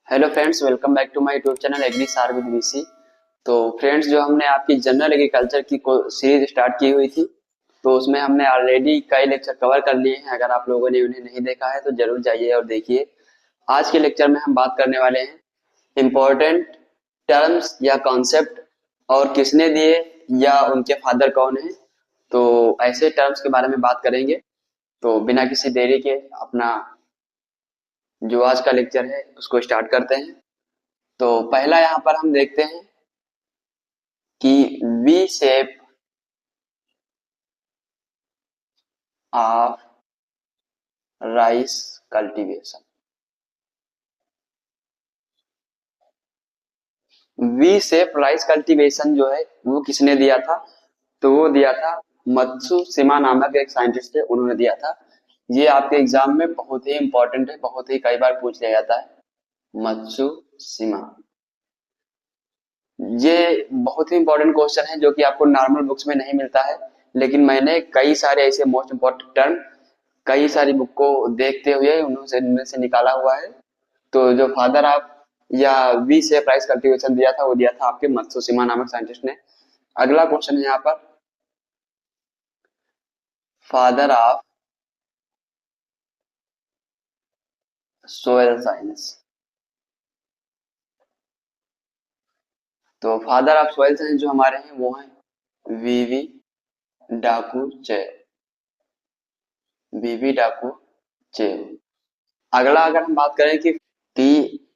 Hello friends, welcome back to my YouTube channel agri सार with VC. तो friends, जो हमने आपकी जनरल एग्रीकल्चर की सीरीज स्टार्ट की हुई थी, तो उसमें हमने ऑलरेडी कई लेक्चर कवर कर लिए हैं। अगर आप लोगों ने उन्हें नहीं देखा है तो जरूर जाइए और देखिए। आज के लेक्चर में हम बात करने वाले हैं इम्पोर्टेंट टर्म्स या कॉन्सेप्ट, और किसने दिए या उनके फादर कौन है। तो ऐसे टर्म्स के बारे में बात करेंगे। तो बिना किसी देरी के अपना जो आज का लेक्चर है उसको स्टार्ट करते हैं। तो पहला यहाँ पर हम देखते हैं कि V shape of rice cultivation. V shape rice cultivation जो है वो किसने दिया था? तो वो दिया था मत्सुशिमा नामक एक साइंटिस्ट है, उन्होंने दिया था। ये आपके एग्जाम में बहुत ही इंपॉर्टेंट है, बहुत ही कई बार पूछ लिया जाता है। मत्सुशिमा, ये बहुत ही इंपॉर्टेंट क्वेश्चन है जो कि आपको नॉर्मल बुक्स में नहीं मिलता है। लेकिन मैंने कई सारे ऐसे मोस्ट इंपॉर्टेंट टर्म कई सारी बुक को देखते हुए उनमें से निकाला हुआ है। तो जो फादर ऑफ या वी शेप राइस कल्टीवेशन दिया था वो दिया था आपके मत्सुशिमा नामक साइंटिस्ट ने। अगला क्वेश्चन है यहाँ पर, फादर ऑफ सोयल साइंस। तो फादर ऑफ सोयल साइंस जो हमारे हैं वो हैं वीवी डाकू चे। वीवी डाकू चे। अगला अगर हम बात करें कि T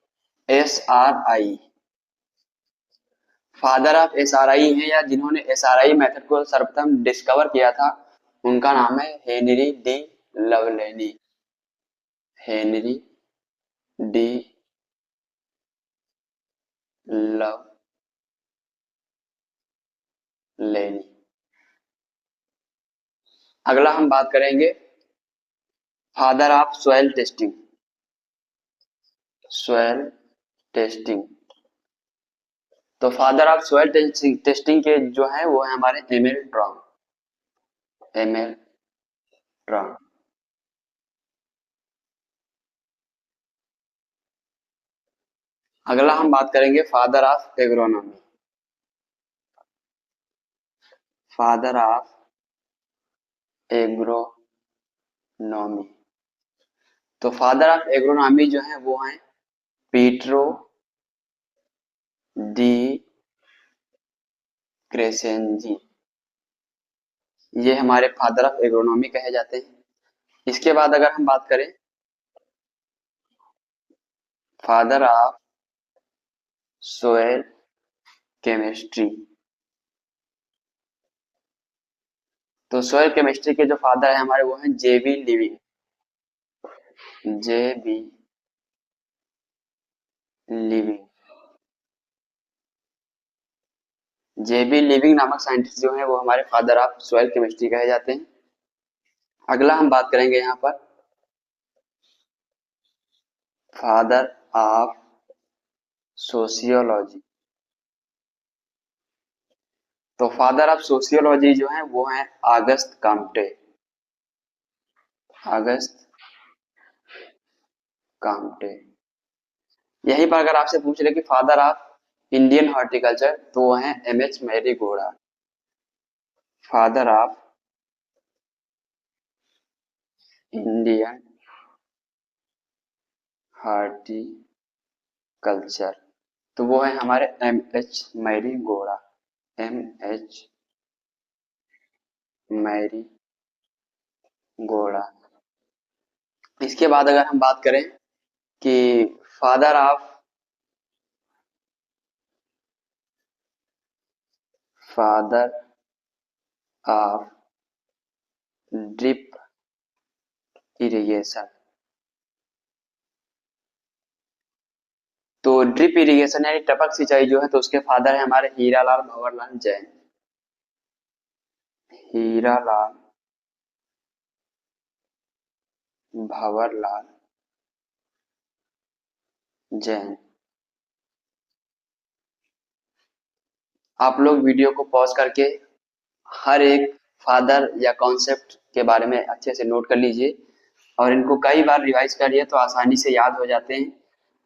S R I, father of SRI है या जिन्होंने एसआरआई मेथड को सर्वप्रथम डिस्कवर किया था, उनका नाम है हेनरी डी लवलेनी। हेनरी डी लवलेनी। अगला हम बात करेंगे father of soil testing. Soil testing, तो फादर ऑफ सॉइल टेस्टिंग के जो है वो है हमारे एमएल ट्रॉन। ML Tron. अगला हम बात करेंगे father of agronomy. Father of agronomy, तो फादर ऑफ एग्रोनॉमी जो है वो है पीट्रो डी क्रेसेंजी। ये हमारे फादर ऑफ एग्रोनॉमी कहे जाते हैं। इसके बाद अगर हम बात करें फादर ऑफ सोयल केमिस्ट्री, तो सोयल केमिस्ट्री के जो फादर है हमारे वो हैं जेबी लिविंग। जेबी लिविंग। जेबी लिविंग नामक साइंटिस्ट जो है वो हमारे फादर ऑफ सोयल केमिस्ट्री कहे जाते हैं। अगला हम बात करेंगे यहाँ पर फादर ऑफ सोशियोलॉजी। तो फादर ऑफ सोशियोलॉजी जो है वो है अगस्त काम्टे। Auguste Comte. यहीं पर अगर आपसे पूछ ले कि फादर ऑफ इंडियन हॉर्टिकल्चर, तो वो है एमएच मैरी गोड़ा। फादर ऑफ इंडियन हॉर्टिकल्चर, तो वो है हमारे एमएच मैरी गोड़ा। एमएच मैरी गोड़ा। इसके बाद अगर हम बात करें कि father of father of drip irrigation, तो ड्रिप इरिगेशन यानी टपक सिंचाई जो है तो उसके फादर है हमारे हीरालाल भंवरलाल जैन। हीरालाल भंवरलाल जैन। आप लोग वीडियो को पॉज करके हर एक फादर या कॉन्सेप्ट के बारे में अच्छे से नोट कर लीजिए और इनको कई बार रिवाइज करिए तो आसानी से याद हो जाते हैं।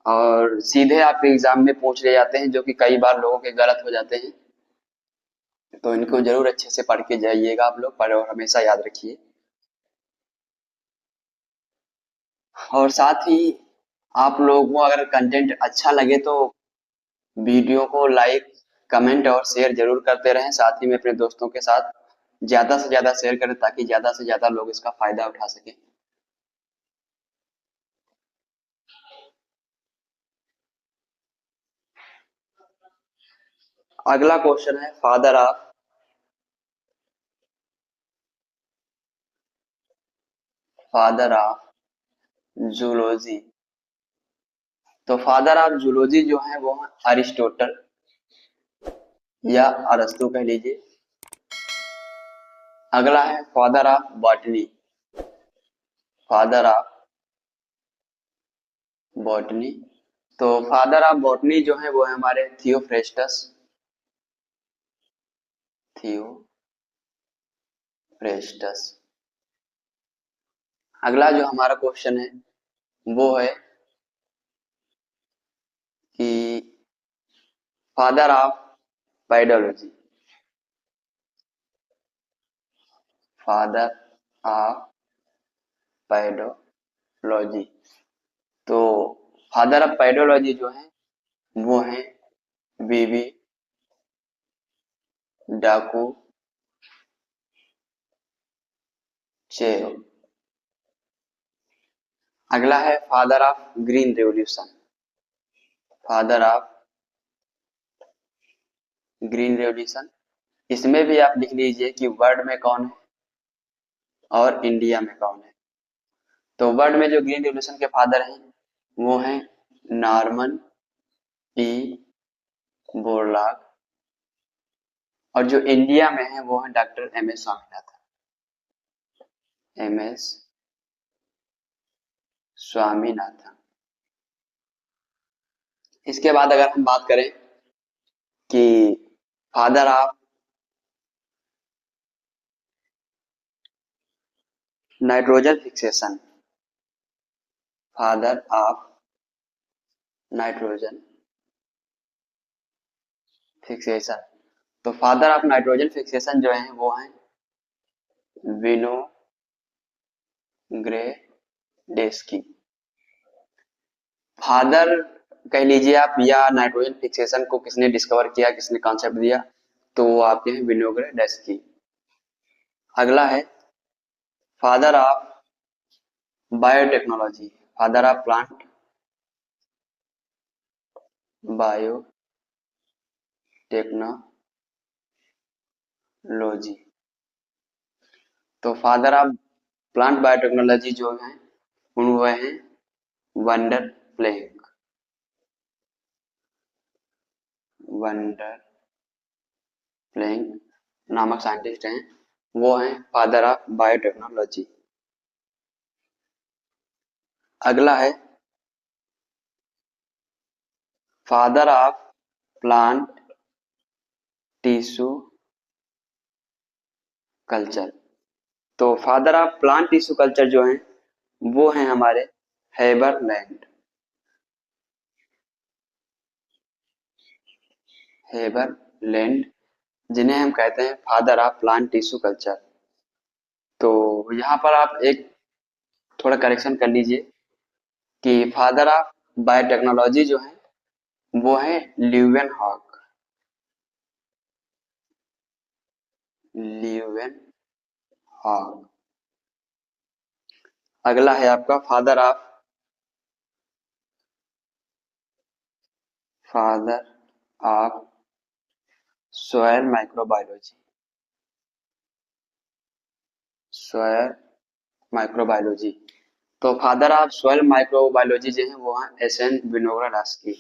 और सीधे आपके एग्जाम में पूछ ले जाते हैं, जो कि कई बार लोगों के गलत हो जाते हैं। तो इनको जरूर अच्छे से पढ़ के जाइएगा आप लोग, पर और हमेशा याद रखिए। और साथ ही आप लोगों को अगर कंटेंट अच्छा लगे तो वीडियो को लाइक, कमेंट और शेयर जरूर करते रहें। साथ ही में अपने दोस्तों के साथ ज्यादा से ज्यादा शेयर करें, ताकि ज्यादा से ज्यादा लोग इसका फायदा उठा सकें। अगला क्वेश्चन है, फादर ऑफ जूलॉजी। तो फादर ऑफ जूलॉजी जो है वो है अरिस्टोटल या अरस्तु कह लीजिए। अगला है father of botany. Father of botany, तो फादर ऑफ बॉटनी जो है वो है हमारे थियोफ्रेस्टस। अगला जो हमारा क्वेश्चन है वो है कि father of pedology. Father of pedology, तो फादर ऑफ पेडोलॉजी जो है वो है बीबी डाकू चेरो। अगला है father of green revolution. Father of green revolution, इसमें भी आप लिख लीजिए कि वर्ल्ड में कौन है और इंडिया में कौन है। तो वर्ल्ड में जो ग्रीन रेवोल्यूशन के फादर हैं वो हैं नॉर्मन ई बोरलॉग, और जो इंडिया में है वो है डॉक्टर एम एस स्वामीनाथन। इसके बाद अगर हम बात करें कि father of nitrogen fixation. Father of nitrogen fixation, तो फादर ऑफ नाइट्रोजन फिक्सेशन जो है वो है विनोग्रेडेस्की। फादर कह लीजिए आप, या नाइट्रोजन फिक्सेशन को किसने डिस्कवर किया, किसने कॉन्सेप्ट दिया, तो वो आपके हैं विनोग्रेडेस्की। अगला है father of biotechnology. Father of plant biotechnology, तो फादर ऑफ प्लांट बायोटेक्नोलॉजी जो है वो है वंडर प्लेग। वंडर प्लेग नामक साइंटिस्ट हैं, वो हैं फादर ऑफ बायोटेक्नोलॉजी। अगला है father of plant tissue culture. तो father of plant tissue culture जो है वो है हमारे हेबरलैंड। हेबरलैंड, जिन्हें हम कहते हैं father of plant tissue culture. तो यहाँ पर आप एक थोड़ा करेक्शन कर लीजिए कि फादर ऑफ बायोटेक्नोलॉजी जो है वो है ल्यूवेन हॉक। Leeuwen hoc. अगला है आपका father of soil microbiology. Soil microbiology, तो फादर ऑफ सॉयल माइक्रोबायोलॉजी जो है वो है एस एन विनोग्रेडस्की।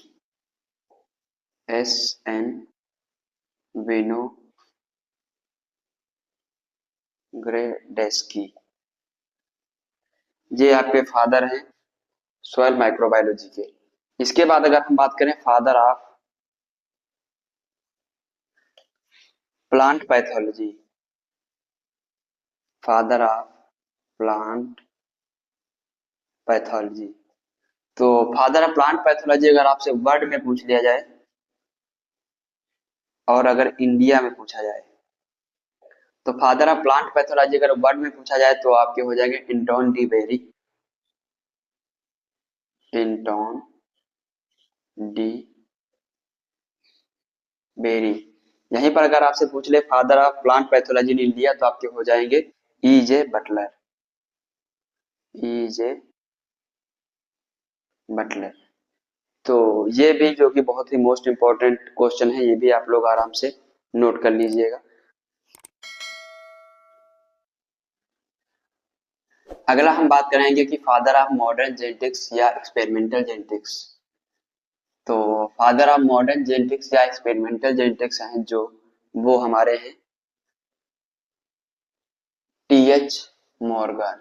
एस एन विनोग्रेडस्की, ये आपके फादर हैं सॉयल माइक्रोबायोलॉजी के। इसके बाद अगर हम बात करें father of plant pathology. Father of plant pathology, तो फादर ऑफ प्लांट पैथोलॉजी अगर आपसे वर्ड में पूछ लिया जाए और अगर इंडिया में पूछा जाए, तो फादर ऑफ प्लांट पैथोलॉजी अगर वर्ड में पूछा जाए तो आपके हो जाएंगे इंटॉन डी बेरी, इंटॉन डी बेरी। यहीं पर अगर आपसे पूछ ले father of plant pathology in India तो आपके हो जाएंगे ई.जे. बटलर, ई.जे. बटलर। तो ये भी जो कि बहुत ही मोस्ट इम्पोर्टेंट क्वेश्चन है, ये भी आप लोग आराम से नोट कर लीजिएगा। अगला हम बात करेंगे कि फादर ऑफ मॉडर्न जेनेटिक्स या एक्सपेरिमेंटल जेनेटिक्स। तो फादर ऑफ मॉडर्न जेनेटिक्स या एक्सपेरिमेंटल जेनेटिक्स हैं जो, वो हमारे हैं TH. Morgan.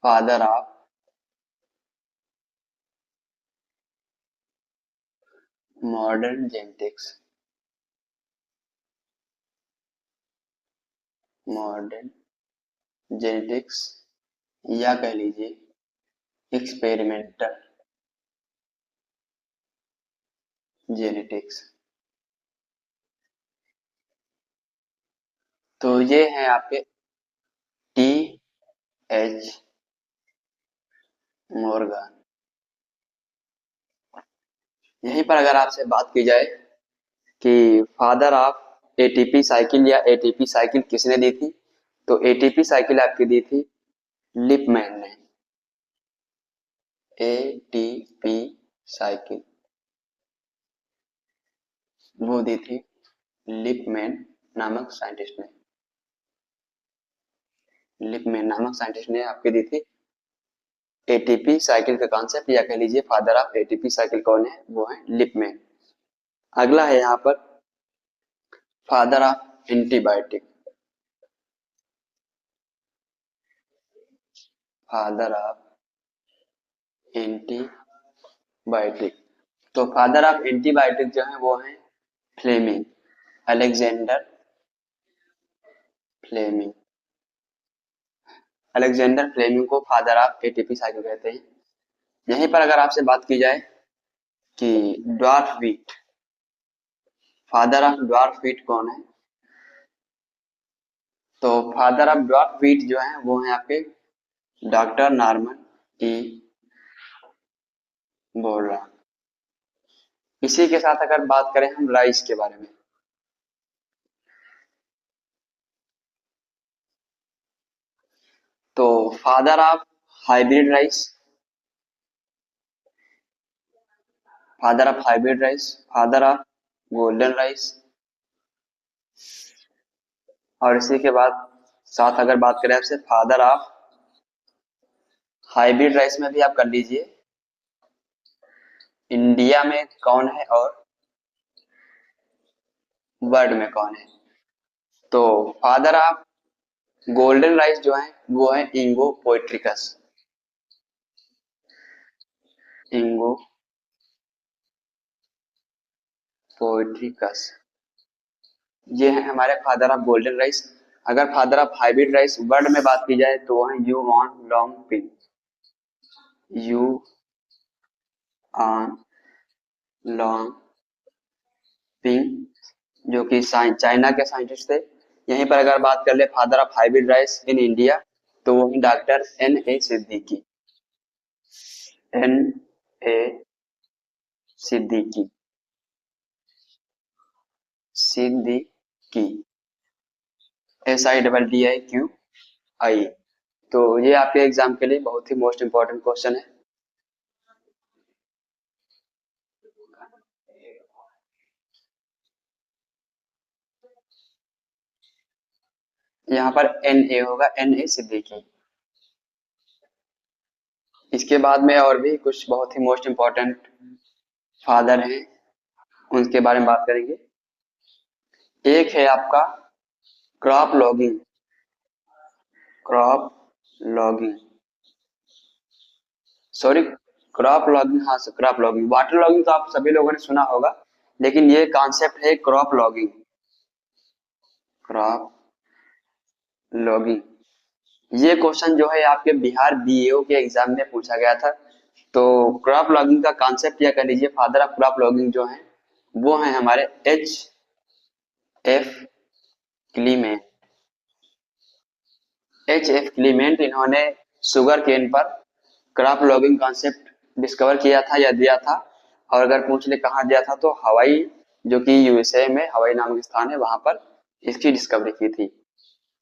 Father of modern genetics, modern genetics या कह लीजिए एक्सपेरिमेंटल जेनेटिक्स। तो ये हैं आपके टी एच मॉर्गन। यहीं पर अगर आपसे बात की जाए कि फादर ऑफ एटीपी साइकिल या एटीपी साइकिल किसने दी थी, तो एटीपी साइकिल आपकी दी थी लिपमैन ने। एटीपी साइकिल वो दी थी लिपमैन नामक साइंटिस्ट ने, लिपमैन नामक साइंटिस्ट ने आपकी दी थी एटीपी साइकिल का कॉन्सेप्ट, या कह लीजिए फादर ऑफ एटीपी साइकिल कौन है, वो है लिपमैन। अगला है यहाँ पर father of antibiotic, father of antibiotic. तो फादर ऑफ एंटीबायोटिक जो है वो है Fleming, Alexander Fleming. Alexander Fleming को फादर ऑफ एटीपी साइकिल कहते हैं। यहीं पर अगर आपसे बात की जाए कि dwarf wheat, father of dwarf wheat कौन है, तो फादर ऑफ ड्वार्फ व्हीट जो है वो है आपके डॉक्टर नॉर्मन ई बोरलॉग। इसी के साथ अगर बात करें हम राइस के बारे में, तो father of hybrid rice, father of hybrid rice, father of golden rice. और इसी के बाद साथ अगर बात करें आपसे फादर ऑफ हाइब्रिड राइस में भी आप कर लीजिए इंडिया में कौन है और वर्ल्ड में कौन है। तो फादर ऑफ गोल्डन राइस जो है वो है इंगो पोएट्रिकस, इंगो पोएट्रिकस। ये है हमारे फादर ऑफ गोल्डन राइस। अगर father of hybrid rice word में बात की जाए तो वो है you on long ping, you on long ping, जो कि चाइना के साइंटिस्ट थे। यहीं पर अगर बात कर ले father of hybrid rice in India तो वो है doctor N A Siddiqui, N A Siddiqui, Siddiqui, SIDDIQI। तो ये आपके एग्जाम के लिए बहुत ही मोस्ट इंपॉर्टेंट क्वेश्चन है। यहाँ पर NA होगा, NA सिद्दीकी। इसके बाद में और भी कुछ बहुत ही मोस्ट इंपॉर्टेंट फादर हैं, उनके बारे में बात करेंगे। एक है आपका crop logging, crop logging, sorry crop logging, हाँ क्रॉप लॉगिंग। वाटर लॉगिंग तो आप सभी लोगों ने सुना होगा, लेकिन ये कॉन्सेप्ट है क्रॉप लॉगिंग। क्रॉप लॉगिंग, ये क्वेश्चन जो है आपके बिहार बीएओ के एग्जाम में पूछा गया था। तो क्रॉप लॉगिंग का कॉन्सेप्ट या कह लीजिए फादर ऑफ क्रॉप लॉगिंग जो है वो है हमारे H F Clement. H F Clement इन्होंने शुगर केन पर क्रॉप लॉगिंग कॉन्सेप्ट डिस्कवर किया था या दिया था। और अगर पूछ ले कहाँ दिया था तो हवाई, जो कि यूएसए में हवाई नामक स्थान है, वहां पर इसकी डिस्कवरी की थी।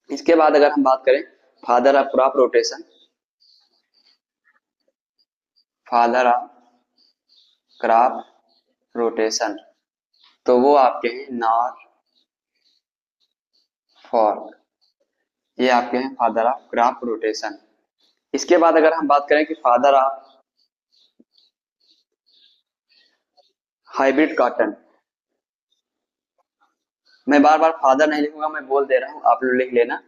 इसके बाद अगर हम बात करें father of crop rotation, father of crop rotation, तो वो आपके हैं नॉरफॉर्क, ये आपके हैं फादर ऑफ क्रॉप रोटेशन। इसके बाद अगर हम बात करें कि फादर ऑफ हाइब्रिड कॉटन, मैं बार बार फादर नहीं लिखूंगा, मैं बोल दे रहा हूं, आप लोग लिख लेना।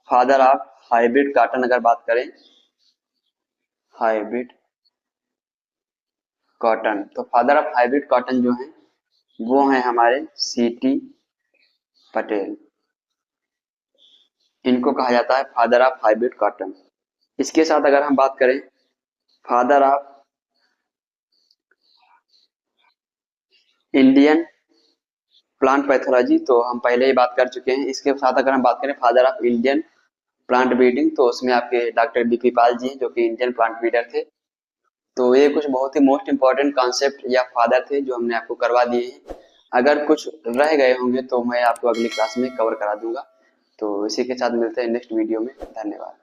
फादर ऑफ हाइब्रिड कॉटन अगर बात करें, हाइब्रिड कॉटन, तो फादर ऑफ हाइब्रिड कॉटन जो है वो है हमारे सीटी पटेल, इनको कहा जाता है फादर ऑफ हाइब्रिड कॉटन। इसके साथ अगर हम बात करें father of Indian plant pathology, तो हम पहले ही बात कर चुके हैं। इसके साथ अगर हम बात करें father of Indian plant breeding, तो उसमें आपके डॉक्टर बीपी पाल जी हैं जो कि इंडियन प्लांट ब्रीडर थे। तो ये कुछ बहुत ही मोस्ट इंपॉर्टेंट कॉन्सेप्ट या फादर थे जो हमने आपको करवा दिए हैं। अगर कुछ रह गए होंगे तो मैं आपको अगली क्लास में कवर करा दूंगा। तो इसी के साथ मिलते हैं नेक्स्ट वीडियो में। धन्यवाद।